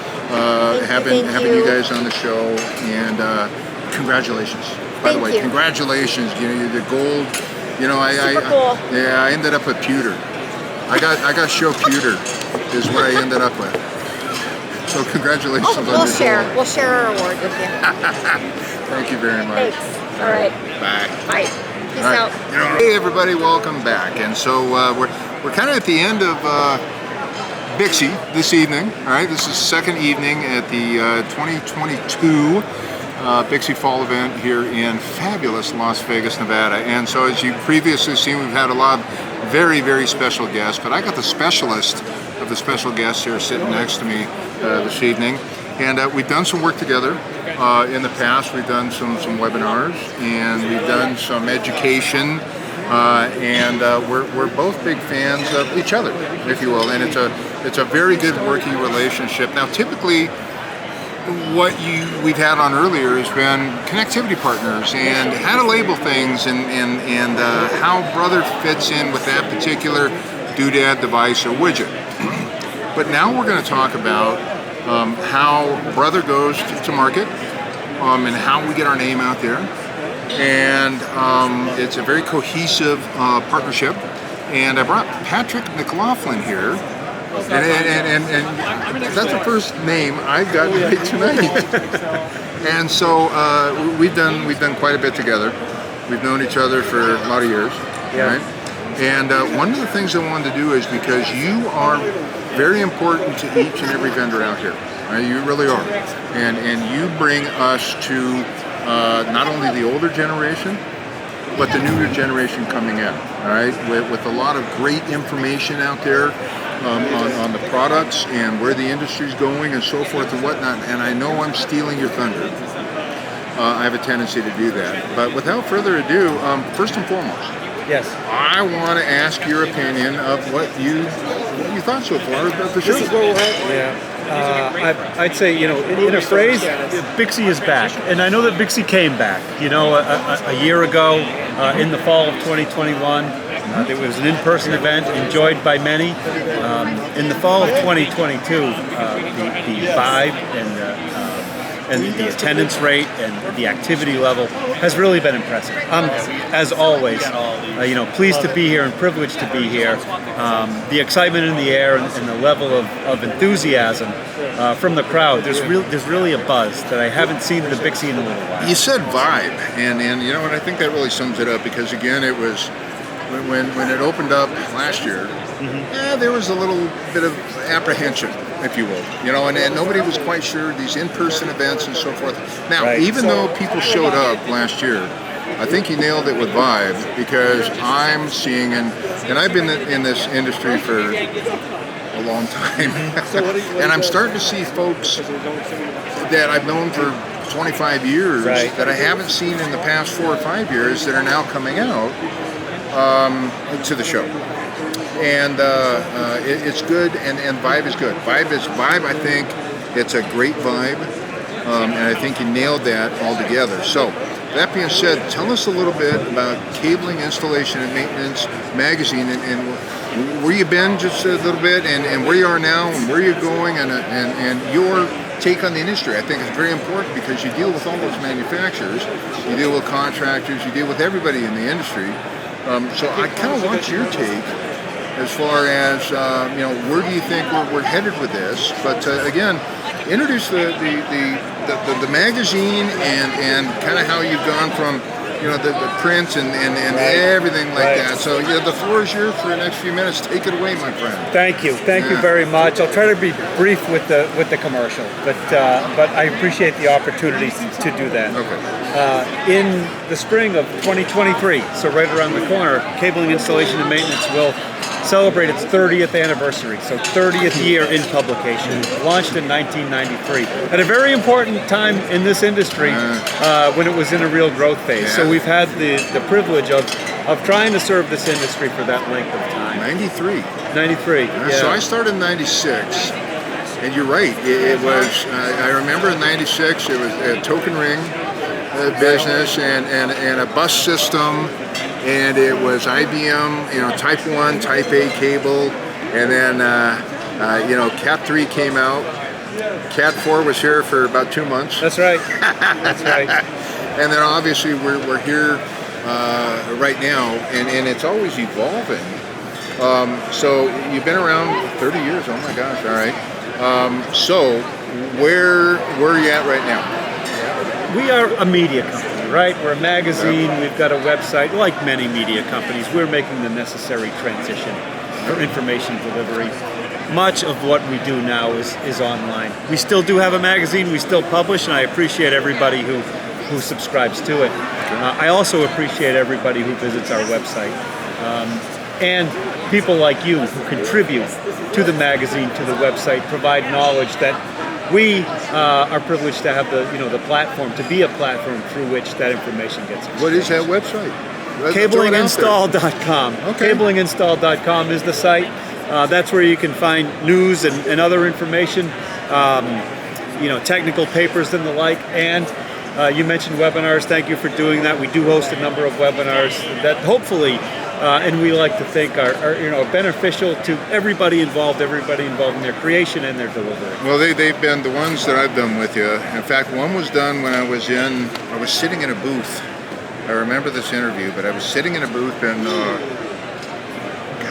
having you guys on the show, and congratulations. By the way, congratulations. You know, you're the gold. You know, I ended up with pewter. I got show pewter is what I ended up with. So congratulations on we'll this. We'll share our award with you. Thank you very much. Thanks. All right. Bye. Peace out. Hey everybody, welcome back. And so we're kind of at the end of BICSI this evening. All right, this is the second evening at the 2022 BICSI Fall event here in fabulous Las Vegas, Nevada. And so as you've previously seen, we've had a lot of very, very special guests, but I got the specialist of the special guests here sitting next to me this evening. And we've done some work together in the past. We've done some webinars, and we've done some education, and we're both big fans of each other, if you will. And it's a very good working relationship. Now, typically, what we've had on earlier has been connectivity partners and how to label things and how Brother fits in with that particular doodad device or widget. But now we're going to talk about how Brother goes to market and how we get our name out there. And it's a very cohesive partnership. And I brought Patrick McLaughlin here. And that's the first name I've gotten right tonight. And so we've done quite a bit together. We've known each other for a lot of years, right? And one of the things I wanted to do is because you are very important to each and every vendor out here. Right? You really are, and you bring us to not only the older generation, but the newer generation coming in. All right, with a lot of great information out there. On the products and where the industry's going and so forth and whatnot, and I know I'm stealing your thunder. I have a tendency to do that. But without further ado, first and foremost, yes, I want to ask your opinion of what you thought so far about the show. This is where we're at. Yeah. I'd say, you know, in a phrase, BICSI is back. And I know that BICSI came back. You know, a year ago, in the fall of 2021, it was an in-person event enjoyed by many. In the fall of 2022, the vibe and the attendance rate and the activity level has really been impressive. As always, you know, pleased to be here and privileged to be here. The excitement in the air and the level of enthusiasm from the crowd. There's really a buzz that I haven't seen at the BICSI in a little while. You said vibe, and you know what? I think that really sums it up because again, it was. When it opened up last year, there was a little bit of apprehension, if you will, you know, and nobody was quite sure these in-person events and so forth. Now, even though people showed up last year, I think you nailed it with vibe because I'm seeing, and I've been in this industry for a long time, and I'm starting to see folks that I've known for 25 years that I haven't seen in the past 4 or 5 years that are now coming out to the show, and it's good, and vibe is good. Vibe. I think it's a great vibe, and I think you nailed that altogether. So that being said, tell us a little bit about Cabling Installation and Maintenance Magazine, and where you've been just a little bit, and where you are now, and where you're going, and your take on the industry. I think it's very important because you deal with all those manufacturers, you deal with contractors, you deal with everybody in the industry. So I kind of want your take as far as where do you think we're headed with this? But again, introduce the magazine and kind of how you've gone from the print and everything like that. So the floor is yours for the next few minutes. Take it away, my friend. Thank you very much. I'll try to be brief with the commercial, but I appreciate the opportunity to do that. Okay. In the spring of 2023, so right around the corner, Cabling Installation and Maintenance will celebrate its 30th anniversary, so 30th year in publication. Launched in 1993, at a very important time in this industry when it was in a real growth phase. So we've had the privilege of trying to serve this industry for that length of time. 93. 93. Yeah. So I started in 96, and you're right. It was. I remember in '96 it was a token ring business and a bus system. And it was IBM, Type 1, Type A cable, and then, Cat 3 came out. Cat 4 was here for about 2 months. That's right. That's right. And then obviously we're here right now, and it's always evolving. So you've been around 30 years, oh my gosh, all right. So where are you at right now? We are a media company. Right, we're a magazine, we've got a website. Like many media companies, we're making the necessary transition for information delivery. Much of what we do now is online. We still do have a magazine, we still publish, and I appreciate everybody who subscribes to it. I also appreciate everybody who visits our website. And people like you who contribute to the magazine, to the website, provide knowledge that we are privileged to have the platform, to be a platform through which that information gets exchanged. What is that website? Cablinginstall.com. Okay. Cablinginstall.com is the site. That's where you can find news and other information, technical papers and the like. And you mentioned webinars. Thank you for doing that. We do host a number of webinars that hopefully, and we like to think are beneficial to everybody involved in their creation and their delivery. Well, they've been the ones that I've done with you. In fact, one was done when I was sitting in a booth. I remember this interview, but I was sitting in a booth in,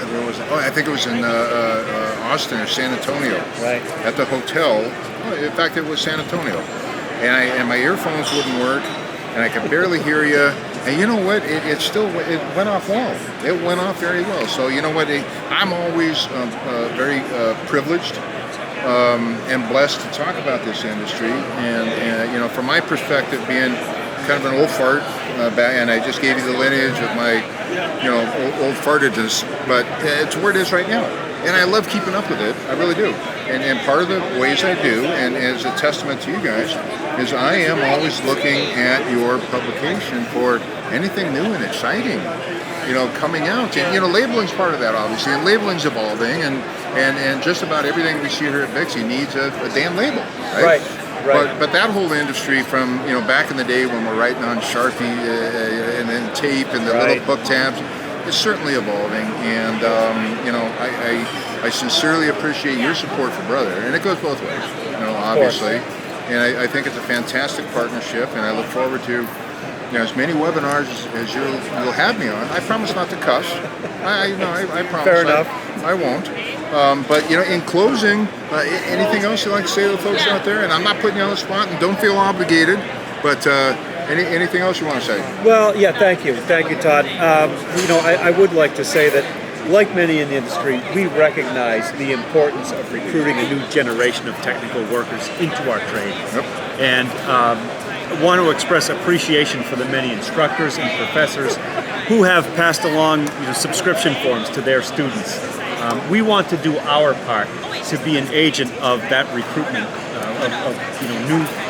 where was it? Oh, I think it was in Austin or San Antonio. Right. At the hotel. In fact, it was San Antonio. And my earphones wouldn't work, and I could barely hear you. And you know what? It went off well. It went off very well. So you know what? I'm always very privileged and blessed to talk about this industry. And from my perspective, being kind of an old fart, and I just gave you the lineage of my old fartages, but it's where it is right now. And I love keeping up with it. I really do. And part of the ways I do, and as a testament to you guys, is I am always looking at your publication for anything new and exciting, coming out. And, labeling's part of that, obviously. And labeling's evolving, and just about everything we see here at BICSI needs a damn label, right? Right. But that whole industry from, back in the day when we're writing on Sharpie and then tape and the little book tabs, it's certainly evolving, and I sincerely appreciate your support for Brother, and it goes both ways, obviously. And I think it's a fantastic partnership, and I look forward to as many webinars as you'll have me on. I promise not to cuss. I promise. Fair enough. I won't. But in closing, anything else you'd like to say to the folks out there? And I'm not putting you on the spot, and don't feel obligated, but. Anything else you want to say? Well, yeah, thank you, Todd. I would like to say that, like many in the industry, we recognize the importance of recruiting a new generation of technical workers into our trade, and want to express appreciation for the many instructors and professors who have passed along subscription forms to their students. We want to do our part to be an agent of that recruitment of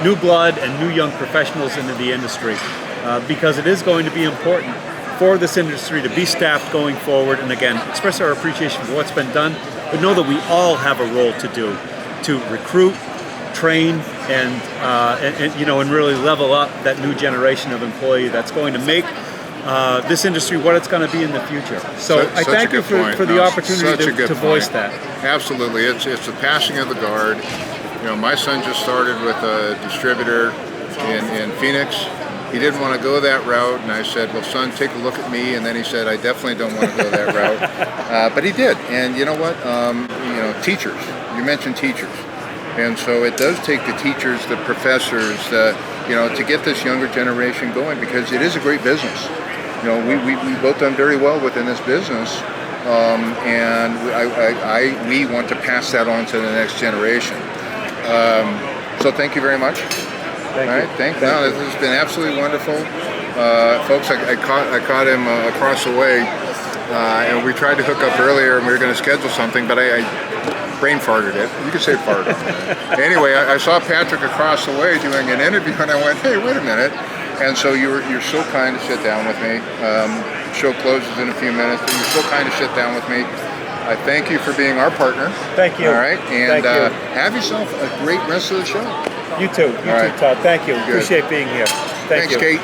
new blood and new young professionals into the industry, because it is going to be important for this industry to be staffed going forward, and again, express our appreciation for what's been done, but know that we all have a role to do to recruit, train, and really level up that new generation of employee that's going to make this industry what it's going to be in the future. So I thank you for the opportunity to voice that. Absolutely, it's the passing of the guard. My son just started with a distributor in Phoenix. He didn't want to go that route, and I said, well, son, take a look at me. And then he said, I definitely don't want to go that route. But he did. And you know what? Teachers. You mentioned teachers. And so it does take the teachers, the professors, to get this younger generation going, because it is a great business. We both done very well within this business. And we want to pass that on to the next generation. So thank you very much. Thank you. All right, thank you. No, this has been absolutely wonderful. Folks, I caught him across the way, and we tried to hook up earlier, and we were going to schedule something, but I brain farted it. You could say farted. Anyway, I saw Patrick across the way doing an interview, and I went, hey, wait a minute. And so you're so kind to sit down with me. Show closes in a few minutes, but you're so kind to sit down with me. I thank you for being our partner. Thank you. All right, and Thank you. have yourself a great rest of the show. You too. You too, Todd. Thank you. Good. Appreciate being here. Thanks, you. Kate.